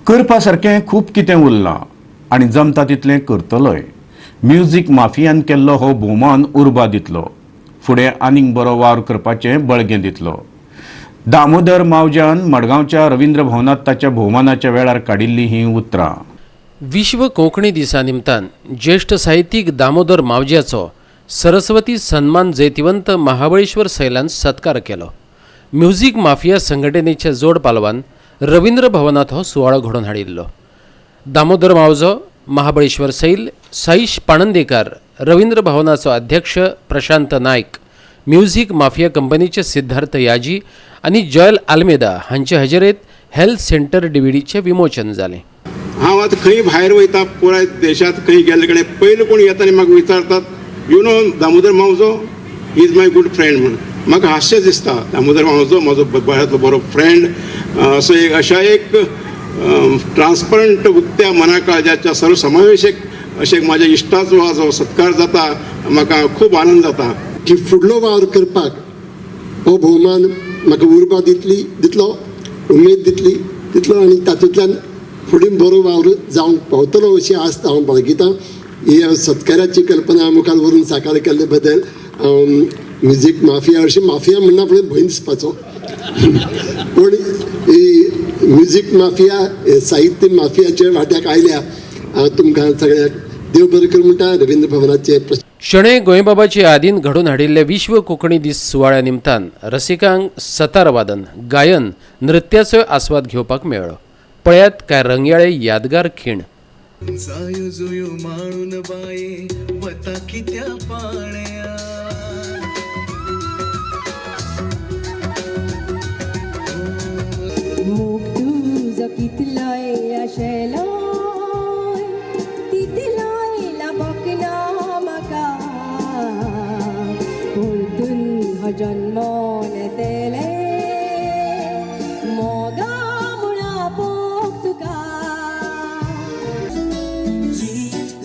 करपा सारकें खूब कितें उरलां आनी जमता तितलें करतलोय. म्युझिक माफियान केल्लो हो भोवमान उर्बा दितलो. फुडें आनीक बरो वावर करपाचें बळगें दितलो. दामोदर मावज्यान मडगांवच्या रवींद्र भवनात ताच्या भोवमानाच्या वेळार काडिल्ली ही उतरां. विश्व कोंकणी दिसा निमतान ज्येष्ठ साहित्यीक दामोदर मावज्याचो सरस्वती सन्मान जैतिवंत महाबळेश्वर सैलान सत्कार केलो. म्युझिक माफिया संघटनेच्या जोड पालवान रवींद्र भवनात हो सुवाळो घडोवन हाडिल्लो. दामोदर मावजो, महाबळेश्वर सैल, साईश पाणंदेकार, रवींद्र भवनाचो अध्यक्ष प्रशांत नायक, म्युझिक माफिया कंपनीचे सिद्धार्थ याजी आनी जॉयल आल्मेदा हांचे हजेरेत हेल्थ सेंटर डीव्हीडीचे विमोचन जालें. हांव आतां खंय भायर वयता पुराय देशांत खंय गेल्ले कडेन पयलीं कोण येता आनी म्हाका विचारतात you know Damodar Mauzo is my good friend म्हणून. म्हाका हास्य दिसता. दामोदर मावजो म्हजो बऱ्यांतलो बरो फ्रेंड असो अशा एक ट्रान्सपरंट उक्त्या मना काळजाच्या सर्वसमावेशक अशें म्हाज्या इश्टाचो जो सत्कार जाता म्हाका खूब आनंद जाता की फुडलो वावर करपाक हो भोवमान म्हाका उर्बा दितलो, उमेद दितलो आनी तातूंतल्यान फुडें बरो वावर जावंक पावतलो अशी आस्त हांव बाळगितां. ही सत्काराची कल्पना मुखार व्हरून साकार केल्ले बद्दल म्युझिक माफिया अशी माफिया म्हणना फुडें भंय दिसपाचो पूण ही म्युझिक माफिया साहित्य माफियाच्या वाट्याक आयल्या. हांव तुमकां सगळ्याक देव बरें कर म्हणटा. रवींद्र भवनाचे शणै गोंयबाबाचे आदीन घडोवन हाडिल्ले विश्व कोंकणी दीस सुवाळ्या निमतान रसिकांक सतार वादन, गायन, नृत्याचो आस्वाद घेवपाक मेळ्ळो. पळयात काय रंगयाळे यादगार खीण. जायो जुयो माळून बाये वता कित्या पाळ्या मोग तुझो कितलोय आशेलोय तितलोय लाभोक ना म्हाका परतून हो जन्म येतले मोगा म्हणा पोक तुका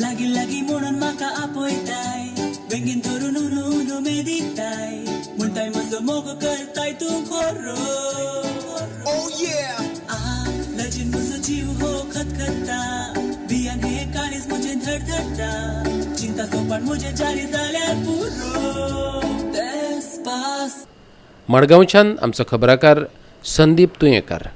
लागी लागी म्हणून म्हाका आपयताय बेगीन धरून उरून उमेदीताय म्हणटाय म्हजो मोग करताय तूं खरो. लजीन म्हजो जीव हो खतखता बियान हे काळीज म्हजें धडधडटा चिंता सोपान म्हजें जारी जाल्यार पुरो तेच पास. मडगांवच्यान आमचो खबराकार संदीप तुयेंकार.